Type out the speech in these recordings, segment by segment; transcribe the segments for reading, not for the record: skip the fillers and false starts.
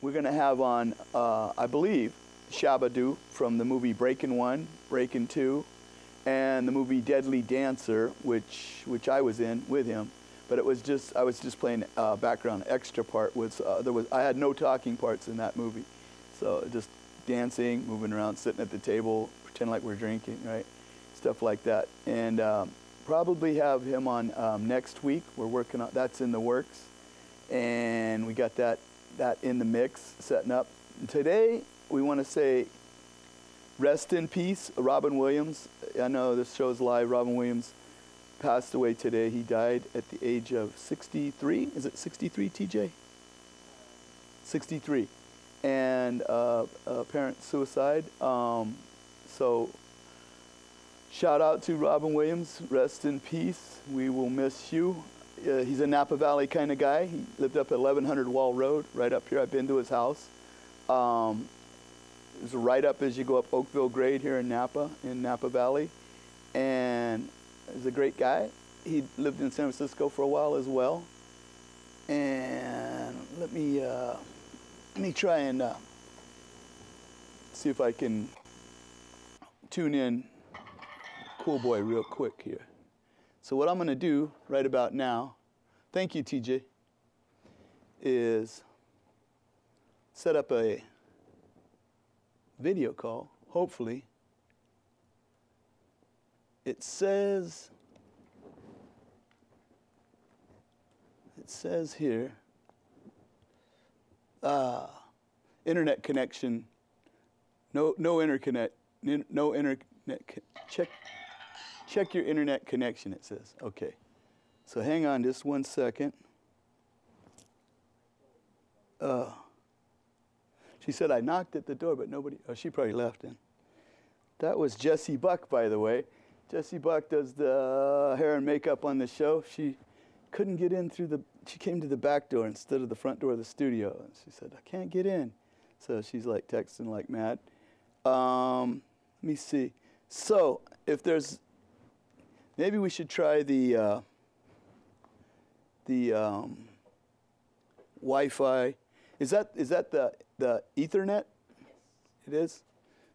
we're going to have on, I believe, Shabadoo from the movie Breakin' 1, Breakin' 2, and the movie Deadly Dancer, which I was in with him. But it was just, I was just playing background. Extra part was, I had no talking parts in that movie. So just dancing, moving around, sitting at the table, pretend like we're drinking, right? Stuff like that. And probably have him on next week. We're working on, that's in the works. And we got that in the mix, setting up. And today, we want to say, rest in peace, Robin Williams. I know this show's live. Robin Williams passed away today. He died at the age of 63. Is it 63, TJ? 63. And apparent suicide. So shout out to Robin Williams. Rest in peace. We will miss you. He's a Napa Valley kind of guy. He lived up at 1100 Wall Road, right up here. I've been to his house. It's right up as you go up Oakville Grade here in Napa Valley. And he's a great guy. He lived in San Francisco for a while as well. And let me try and see if I can tune in Koolboy real quick here. So what I'm going to do right about now, thank you, TJ, is set up a video call, hopefully. It says here, internet connection, no internet, check your internet connection, it says. Okay, so hang on just one second. She said, I knocked at the door, but nobody, oh, she probably left then. That was Jessie Buck, by the way. Jessie Buck does the hair and makeup on the show. She couldn't get in through she came to the back door instead of the front door of the studio. And she said, I can't get in. So she's like texting like mad. Let me see. So if there's, maybe we should try the Wi-Fi. Is that the Ethernet? It is?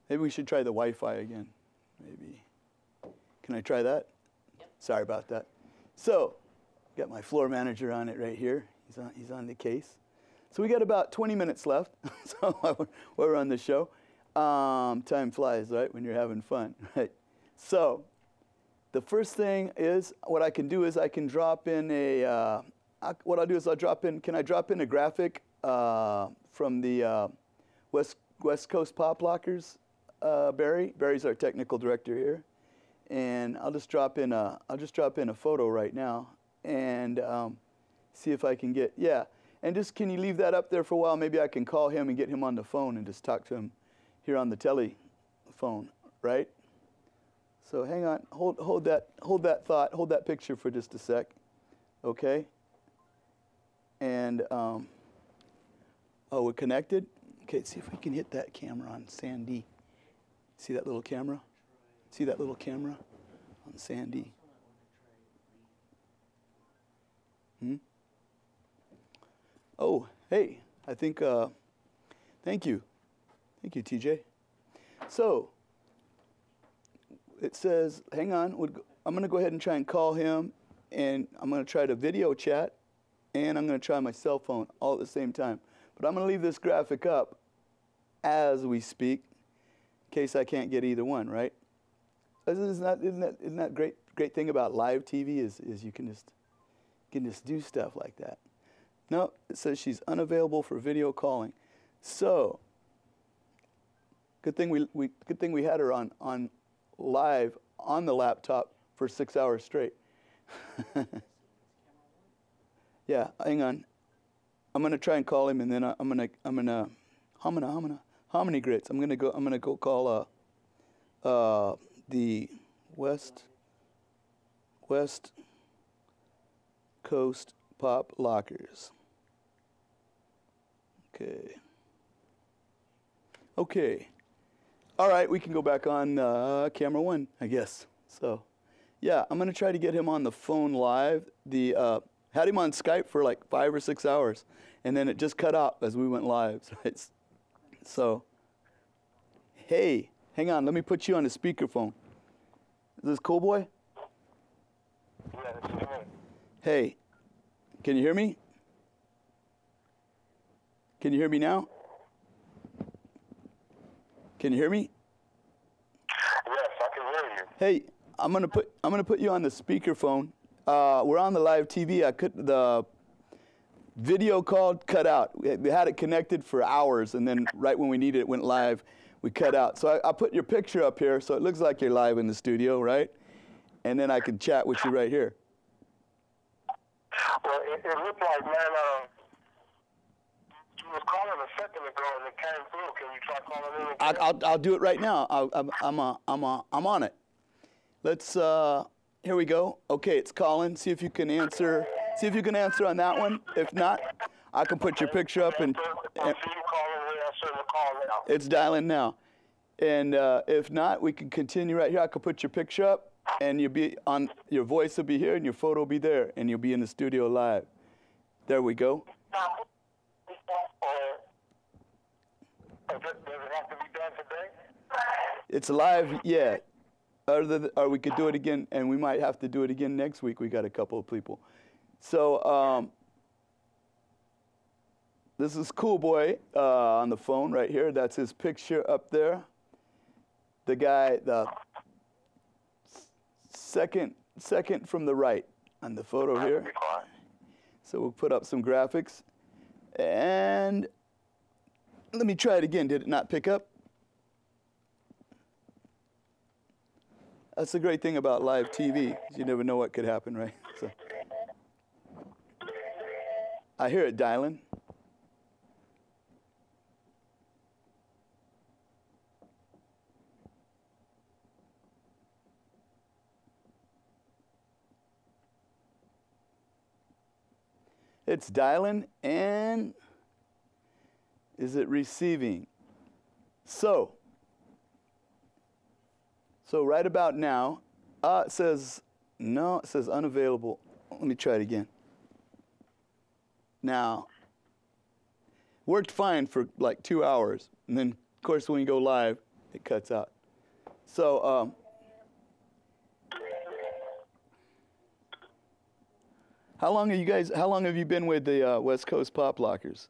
Maybe we should try the Wi-Fi again. Maybe. Can I try that? Yep. Sorry about that. So, got my floor manager on it right here. He's on the case. So we got about 20 minutes left. So while we're on the show. Time flies, right, when you're having fun, right? So, the first thing is, what I can do is I can drop in a, what I'll do is I'll drop in, can I drop in a graphic from the West Coast Pop Lockers, Barry? Barry's our technical director here. And I'll just drop in a photo right now and see if I can get, yeah. And just, can you leave that up there for a while? Maybe I can call him and get him on the phone and just talk to him here on the telephone, right? So hang on, hold that thought, hold that picture for just a sec, okay? And, oh, we're connected? Okay, let's see if we can hit that camera on Sandy. See that little camera? See that little camera on Sandy? Oh, hey, I think, thank you. Thank you, TJ. So, it says, hang on, I'm going to go ahead and try and call him, and I'm going to try to video chat, and I'm going to try my cell phone all at the same time. But I'm going to leave this graphic up as we speak, in case I can't get either one, right? Isn't that great thing about live TV is you can just do stuff like that. No, it says she's unavailable for video calling. So, good thing we had her on live on the laptop for 6 hours straight. Yeah, hang on. I'm gonna try and call him, and then I'm gonna hominy grits. I'm gonna go call the West Coast Pop Lockers. Okay. All right, we can go back on camera one, I guess. So, yeah, I'm gonna try to get him on the phone live. Had him on Skype for like 5 or 6 hours, and then it just cut out as we went live. So, hey, hang on, let me put you on the speakerphone. Is this Koolboy? Yeah, this is me. Hey, can you hear me? Can you hear me now? Can you hear me? Yes, I can hear you. Hey, I'm gonna put you on the speakerphone. We're on the live TV. The video call cut out. We had it connected for hours, and then right when we needed it, went live. We cut out. So I put your picture up here, so it looks like you're live in the studio, right? And then I can chat with you right here. Well, it looked like, man, you was calling a second ago and it came through. Can you try calling in again? I'll do it right now. I'm on it. Let's here we go. Okay, it's calling. See if you can answer. See if you can answer on that one. If not, I can put your picture up and it's dialing now. And if not, we can continue right here. I can put your picture up, and you'll be on. Your voice will be here, and your photo will be there, and you'll be in the studio live. There we go. Does it have to be done today? It's live, yeah. Or we could do it again, and we might have to do it again next week. We got a couple of people. So this is Koolboy on the phone right here. That's his picture up there. The guy, the second from the right on the photo here. So we'll put up some graphics. And let me try it again. Did it not pick up? That's the great thing about live TV. You never know what could happen, right? So I hear it dialing. It's dialing, and is it receiving? So right about now, it says, no, it says unavailable. Let me try it again. Now, worked fine for like 2 hours. And then, of course, when you go live, it cuts out. So, how long have you been with the West Coast Pop Lockers?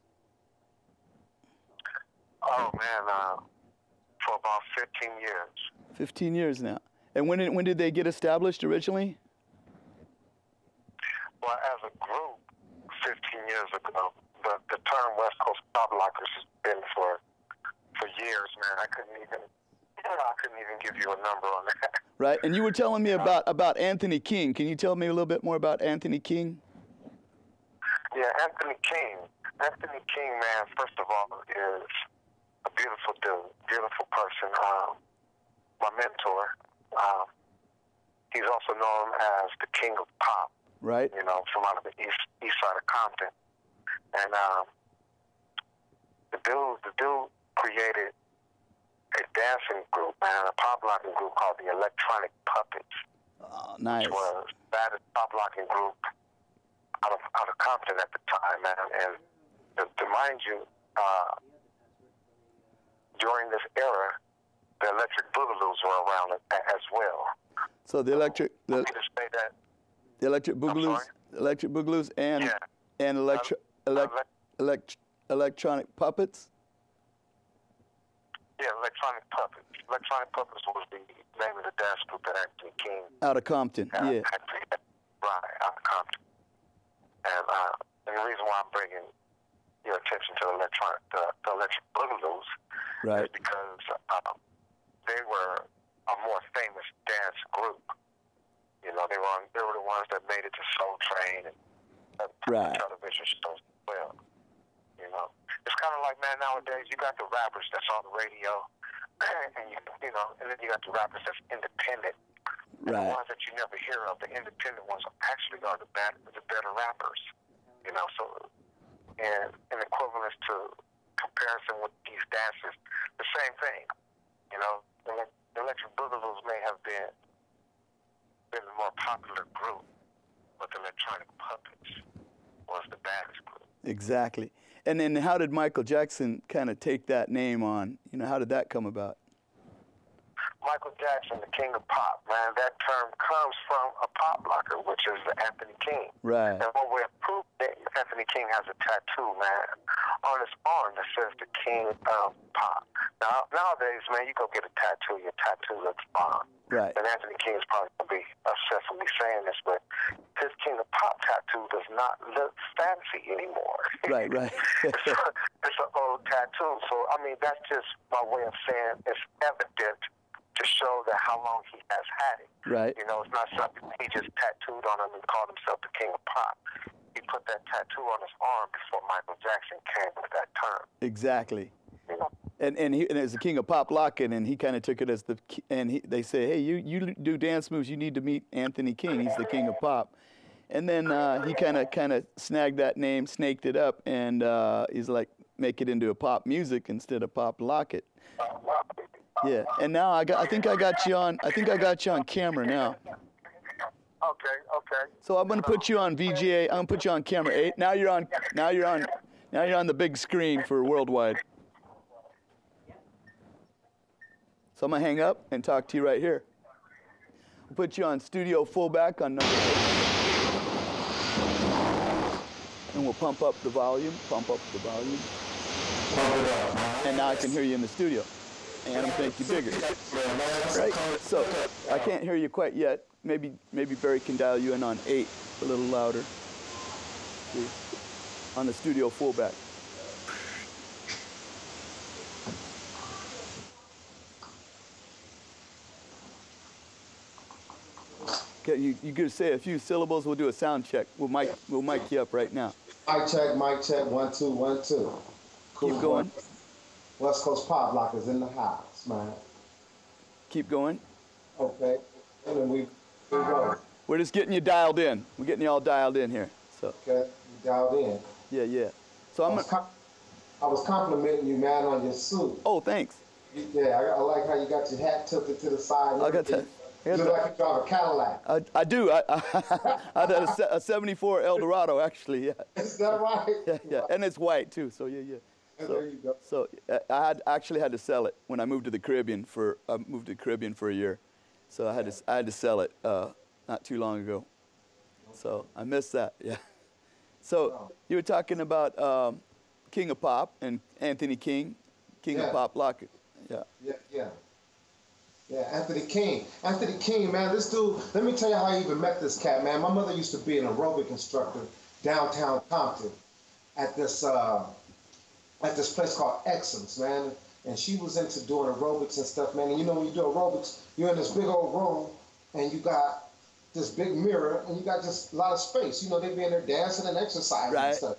Oh, man, for about 15 years. 15 years now. And when did they get established originally? Well, as a group, 15 years ago. The term West Coast Pop Lockers has been for years, man. I couldn't even give you a number on that. Right, and you were telling me about Anthony King. Can you tell me a little bit more about Anthony King? Yeah, Anthony King. Anthony King, man, first of all, is a beautiful dude, beautiful person. My mentor. He's also known as the King of Pop. Right. You know, from out of the east side of Compton. And the dude created a dancing group, man, a pop locking group called the Electronic Puppets. Oh, nice. Which was the baddest pop locking group out of Compton at the time, man. And to mind you, during this era, the Electric Boogaloos were around as well. So the Electric Boogaloos and yeah. and Electronic Puppets. Yeah, Electronic Puppets. Electronic Puppets was the name of the dance group that Anthony King. Out of Compton, yeah. Right, out of Compton. And the reason why I'm bringing your attention to the Electric Boogaloos right. is because they were a more famous dance group. You know, they were the ones that made it to Soul Train and right. television shows as well. You know, it's kind of like, man, nowadays you got the rappers that's on the radio, and you know, and then you got the rappers that's independent. And right. the ones that you never hear of, the independent ones, actually are the better rappers. You know, so and in equivalence to comparison with these dancers, the same thing. You know, the Electric Boogaloos may have been the more popular group, but the Electronic Puppets was the baddest group. Exactly. And then how did Michael Jackson kind of take that name on? You know, how did that come about? Michael Jackson, the king of pop, man, that term comes from a pop locker, which is Anthony King. Right. And when we're proof that Anthony King has a tattoo, man, on his arm that says the king of pop. Now, nowadays, man, you go get a tattoo, your tattoo looks bomb. Right. And Anthony King is probably going to be obsessed with me saying this, but his king of pop tattoo does not look fancy anymore. Right, right. It's an old tattoo. So, I mean, that's just my way of saying it's evident to show that how long he has had it. Right. You know, it's not something he just tattooed on him and called himself the king of pop. He put that tattoo on his arm before Michael Jackson came with that term. Exactly. You know? And as the king of pop locking, and he kind of took it as they say, hey, you do dance moves, you need to meet Anthony King. He's the king of pop. And then he kind of snagged that name, snaked it up, and he's like, make it into a pop music instead of pop lock it. Yeah, and now I think I got you on camera now. Okay. So I'm gonna put you on VGA. I'm gonna put you on camera 8. Now you're on the big screen for worldwide. So I'm gonna hang up and talk to you right here. I'll put you on studio fullback on number 8. And we'll pump up the volume. And now I can hear you in the studio. And I'm gonna make you bigger. Right? So I can't hear you quite yet. Maybe Barry can dial you in on 8, a little louder. See? On the studio fullback. Okay, you gonna say a few syllables. We'll do a sound check. We'll mic you up right now. Mic check. 1 2 1 2. Cool. Keep going. Westcoast Pop Lockers in the house, man. Keep going. Okay. And then we go. We're just getting you dialed in. We're getting you all dialed in here. So. Okay. You dialed in. Yeah. So I was complimenting you, man, on your suit. Oh, thanks. Yeah, I like how you got your hat tilted to the side. I got that. You look like you drive a Cadillac. I do. I had a 74 Eldorado, actually. Yeah. Is that right? Yeah. And it's white too. So yeah. So, there you go. So I actually had to sell it when I moved to the Caribbean for a year. So I had to sell it not too long ago. So I missed that. Yeah. So you were talking about King of Pop and Anthony King, King of Pop Locker. Yeah. Yeah, Anthony King. Anthony King, man, this dude, let me tell you how I even met this cat, man. My mother used to be an aerobic instructor downtown Compton at this place called Exums, man. And she was into doing aerobics and stuff, man. And you know, when you do aerobics, you're in this big old room and you got this big mirror and you got just a lot of space. You know, they be in there dancing and exercising and stuff.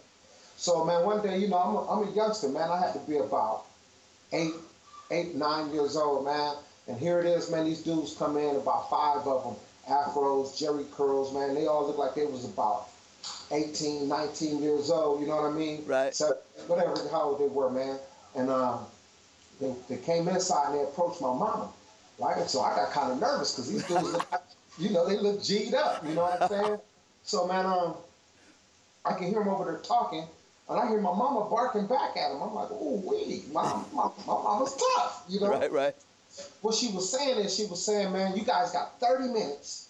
So, man, one day, you know, I'm a youngster, man. I had to be about 8, 9 years old, man. And here it is, man, these dudes come in, about 5 of them, afros, jerry curls, man. They all look like they was about 18, 19 years old, you know what I mean? Right. So, whatever, how old they were, man. And they came inside and they approached my mama. Right? And so I got kind of nervous because these dudes, look like, you know, they look G'd up, you know what I'm saying? So, man, I can hear them over there talking, and I hear my mama barking back at them. I'm like, oh, wee, my mama's tough, you know? Right. What she was saying is, man, you guys got 30 minutes.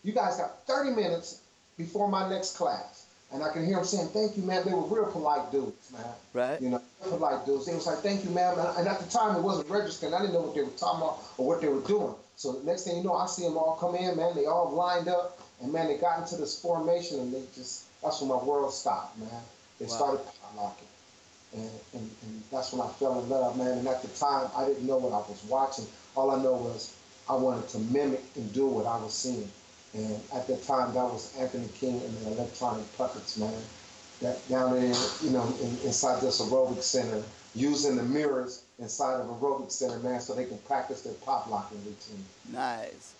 You guys got 30 minutes before my next class. And I can hear them saying, thank you, man. They were real polite dudes, man. Right. You know, polite dudes. They was like, thank you, man. And at the time, it wasn't registering. I didn't know what they were talking about or what they were doing. So the next thing you know, I see them all come in, man. They all lined up. And, man, they got into this formation, and that's when my world stopped, man. They started locking. And that's when I fell in love, man. And at the time, I didn't know what I was watching. All I know was I wanted to mimic and do what I was seeing. And at that time, that was Anthony King and the Electronic Puppets, man. That down there, you know, inside this aerobic center, using the mirrors inside of aerobic center, man, so they can practice their pop locking routine. Nice.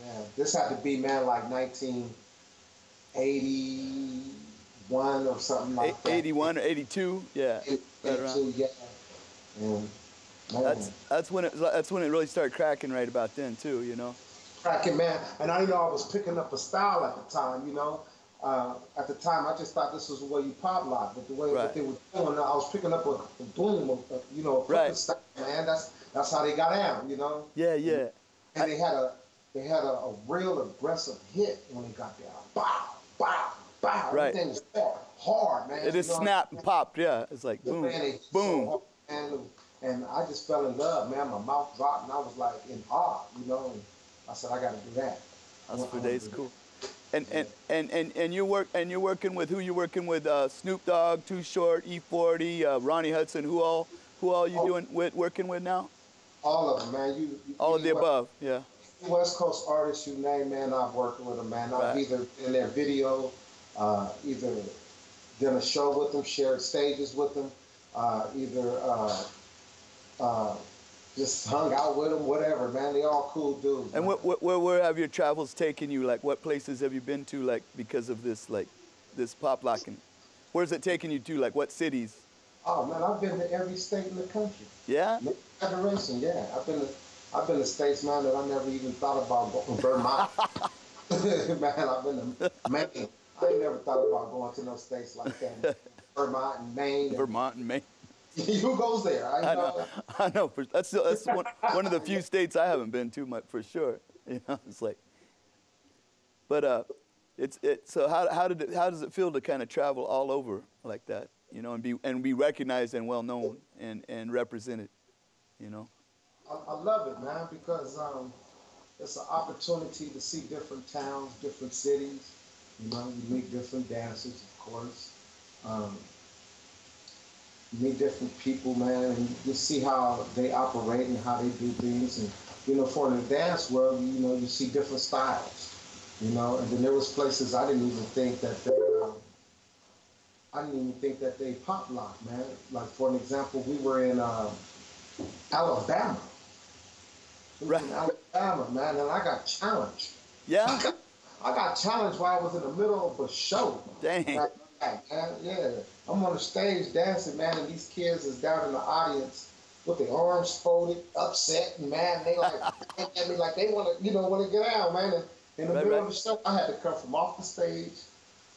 Yeah, this had to be, man, like 1981 or something like that. 81 or 82, yeah. 82, yeah. And, man, that's when it really started cracking right about then too, you know. Cracking, man. And I know I was picking up a style at the time, you know. At the time, I just thought this was the way you pop lock, but the way Right. that they were doing, I was picking up a boom, you know, a flipping Right. style, man. That's how they got down, you know. Yeah, yeah. And they had a real aggressive hit when they got down. Bow, bow, bow. Right. Everything was hard, man. It just you know? snapped and popped, yeah. It's like boom, Man, they hit boom. so hard, man, and I just fell in love, man. My mouth dropped, and I was like in awe, you know. And I said, I got to do that. That's for days cool. And you're working with who? You working with Snoop Dogg, Too Short, E40, Ronnie Hudson. Who all you working with now? All of them, man. You All of the above, yeah. West Coast artists you name, man, I've worked with them, man. I've either in their video, either done a show with them, shared stages with them, just hung out with them, whatever, man. They all cool dudes. And man. where have your travels taken you? Like, what places have you been to, like, because of this, like, this pop locking? Where's it taking you to? Like, what cities? Oh man, I've been to every state in the country. Yeah. Federation, yeah. I've been to states, man, that I never even thought about going. Vermont. Man, I've been to Maine. I ain't never thought about going to no states like that. Vermont and Maine. Vermont and Maine. Who goes there? I know. That's one of the few states I haven't been to, for sure. You know, it's like. But so how does it feel to kind of travel all over like that? You know, and be recognized and well known and represented. You know. I love it, man, because it's an opportunity to see different towns, different cities. You know, you meet different dancers, of course. You meet different people, man, and you see how they operate and how they do things. And, you know, for the dance world, you know, you see different styles, you know. And then there was places I didn't even think that they pop locked, man. Like, for an example, we were in Alabama. Right. In Alabama, man, and I got challenged. Yeah? I got challenged while I was in the middle of a show. Dang. Yeah. I'm on the stage dancing, man, and these kids is down in the audience with their arms folded, upset, and man, they like look at me like they want to get out, man. And in the middle of the show, I had to come from off the stage,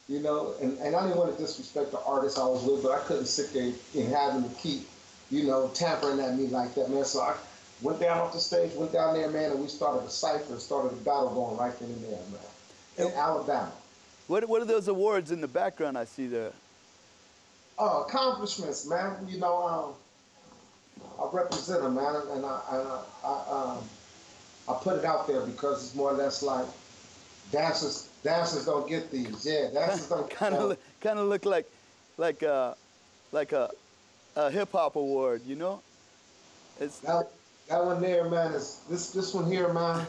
you know, and I didn't want to disrespect the artist I was with, but I couldn't sit there and have them to keep, you know, tampering at me like that, man. So I went down off the stage, went down there, man, and we started a cipher, started a battle going right then and there, man, in Alabama. What are those awards in the background I see there? Accomplishments, man. You know, I represent them, man, and I put it out there because it's more or less like dancers don't get these. Yeah, dancers don't. Kind of look like a hip hop award, you know? It's that one there, man. Is this one here, man?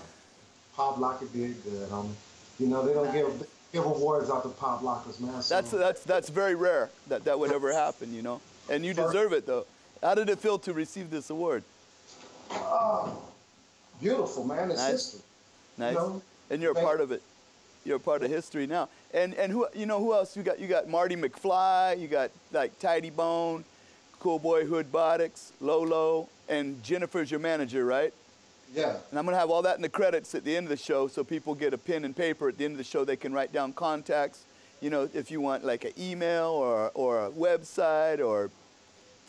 Pop Locker did good, homie. You know, they don't give awards out to pop lockers, man. So. That's very rare that would ever happen, you know. And you deserve it though. How did it feel to receive this award? Beautiful, man. It's nice. history. Nice. You know? And you're a part of it. You're a part of history now. And who else you got? You got Marty McFly. You got like Tidy Bone, Koolboy, Hoodbotics, Lolo, and Jennifer's your manager, right? Yeah. And I'm gonna have all that in the credits at the end of the show, so people get a pen and paper at the end of the show. They can write down contacts. You know, if you want like an email or a website or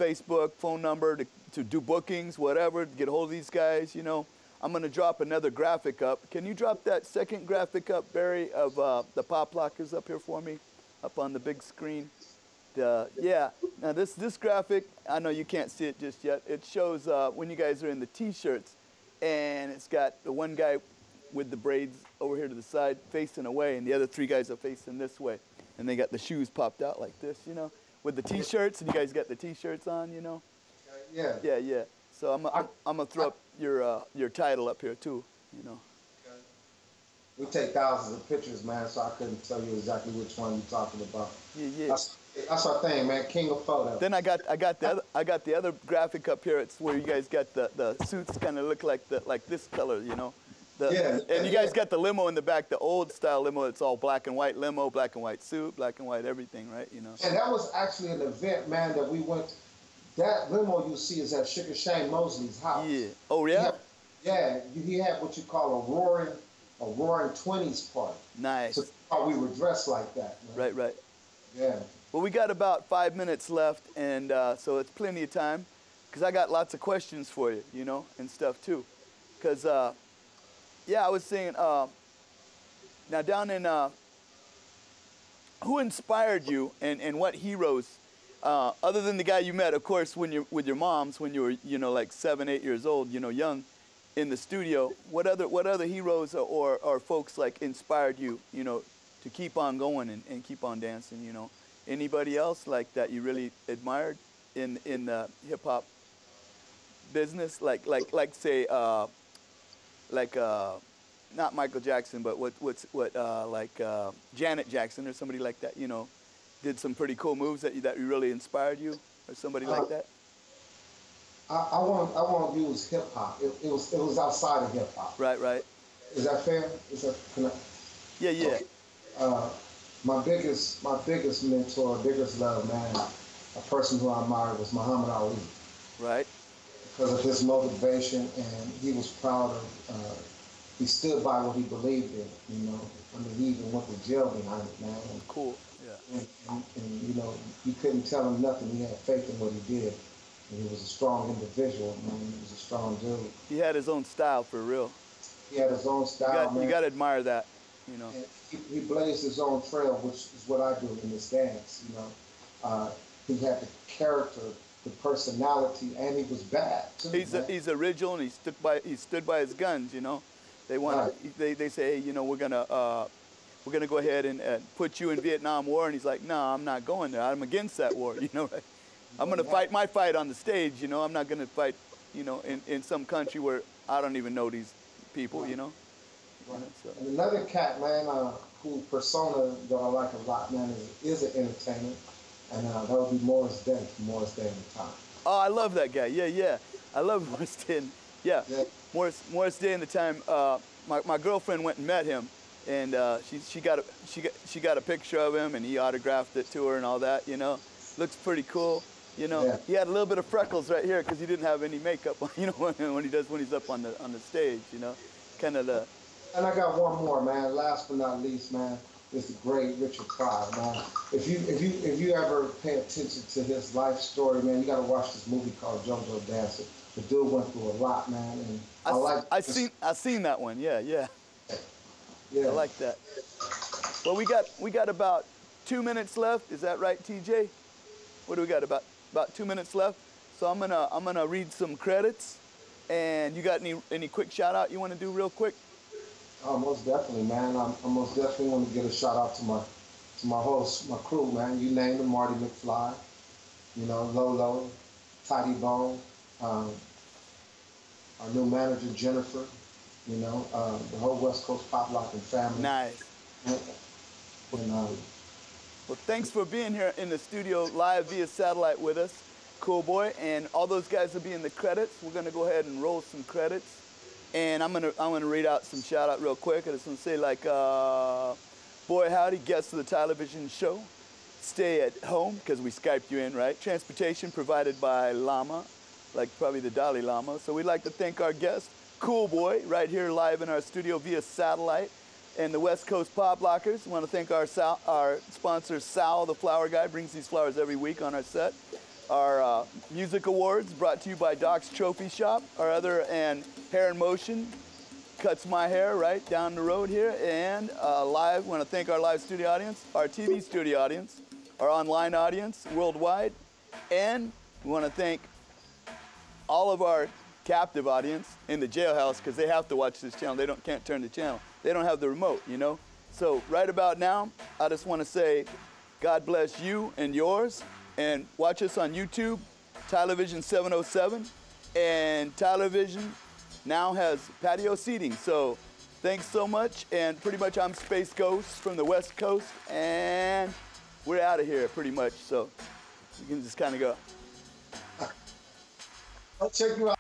Facebook phone number to do bookings, whatever, to get a hold of these guys. You know, I'm gonna drop another graphic up. Can you drop that second graphic up, Barry, of the pop lockers up here for me, up on the big screen? Yeah. Now this graphic, I know you can't see it just yet. It shows when you guys are in the T-shirts. And it's got the one guy with the braids over here to the side facing away, and the other three guys are facing this way. And they got the shoes popped out like this, you know, with the T-shirts, and you guys got the T-shirts on, you know? Yeah. Yeah. So I'm gonna throw up your title up here too, you know. We take thousands of pictures, man, so I couldn't tell you exactly which one you're talking about. Yeah. That's our thing, man. King of photo. Then I got the other graphic up here. It's where you guys got the suits kind of look like this color, you know. And you guys got the limo in the back, the old style limo. It's all black and white limo, black and white suit, black and white everything, right? You know. And that was actually an event, man, that we went. That limo you see is at Sugar Shane Mosley's house. Yeah. Oh yeah. He had what you call a roaring Roaring Twenties party. Nice. So how we were dressed like that. Man. Right, right. Yeah. Well, we got about 5 minutes left, and so it's plenty of time, because I got lots of questions for you, you know, and stuff too. Because, yeah, I was saying, now down in, who inspired you, and what heroes, other than the guy you met, of course, when you're with your moms, when you were, you know, like 7, 8 years old, you know, young, in the studio, what other heroes or folks like inspired you, you know, to keep on going and keep on dancing, you know? Anybody else like that you really admired in the hip hop business, like say not Michael Jackson, but like Janet Jackson or somebody like that, you know, did some pretty cool moves that really inspired you, or somebody like that? I want to use hip hop. It was outside of hip hop. Right, right. Is that fair? Is that Yeah, yeah. Okay. My biggest mentor, biggest love, man, a person who I admired was Muhammad Ali. Right. Because of his motivation, and he was proud of. He stood by what he believed in. You know, I mean, he even went to jail behind it, man. Cool. Yeah. And you know, you couldn't tell him nothing. He had faith in what he did. And he was a strong individual, man. He was a strong dude. He had his own style, for real. He had his own style, man. You got to admire that, you know. And he blazed his own trail, which is what I do in this dance, you know. He had the character, the personality, and he was bad, too, He's original, and he stood by his guns, you know. They want they say, hey, you know, we're gonna go ahead and put you in Vietnam War, and he's like, no, I'm not going there. I'm against that war, you know. Right? I'm going to fight my fight on the stage, you know. I'm not going to fight, you know, in some country where I don't even know these people, you know. Right. You know, so. And another cat, man, who persona that I like a lot, man, is an entertainer. And that would be Morris Day from Morris Day and the Time. Oh, I love that guy. Yeah, yeah. I love Morris Day. Yeah. Morris Day and the Time. My girlfriend went and met him, and she got a picture of him, and he autographed it to her and all that, you know. Looks pretty cool. You know, He had a little bit of freckles right here because he didn't have any makeup on, you know, when he's up on the stage, you know, kind of the. And I got one more, man. Last but not least, man, is the great Richard Pryor, man. If you ever pay attention to his life story, man, you got to watch this movie called JoJo Dancer. The dude went through a lot, man, and I've seen that one. Yeah, yeah. Yeah. I like that. Well, we got about 2 minutes left. Is that right, TJ? What do we got? About 2 minutes left. So I'm gonna read some credits. And you got any quick shout out you want to do real quick? Oh, most definitely, man. I most definitely want to give a shout out to my host, my crew, man. You name them, Marty McFly, you know, Lolo, Tidy Bone, our new manager Jennifer, you know, the whole West Coast pop locking family. Nice. And, well, thanks for being here in the studio live via satellite with us, Koolboy, and all those guys will be in the credits. We're gonna go ahead and roll some credits, and I'm gonna read out some shout out real quick. I just want to say like, boy howdy, guests of the television show, stay at home because we Skyped you in, right? Transportation provided by Llama, like probably the Dalai Lama. So we'd like to thank our guest, Koolboy, right here live in our studio via satellite. And the West Coast Pop Lockers. We want to thank our sponsor, Sal, the flower guy, brings these flowers every week on our set. Our music awards brought to you by Doc's Trophy Shop. Our and Hair in Motion cuts my hair right down the road here. And live, we want to thank our live studio audience, our TV studio audience, our online audience worldwide. And we want to thank all of our captive audience in the jailhouse because they have to watch this channel. They can't turn the channel. They don't have the remote, you know? So right about now, I just want to say God bless you and yours. And watch us on YouTube, Television 707. And Television now has patio seating. So thanks so much. And pretty much I'm Space Ghost from the West Coast. And we're out of here pretty much. So you can just kind of go. I'll check you out.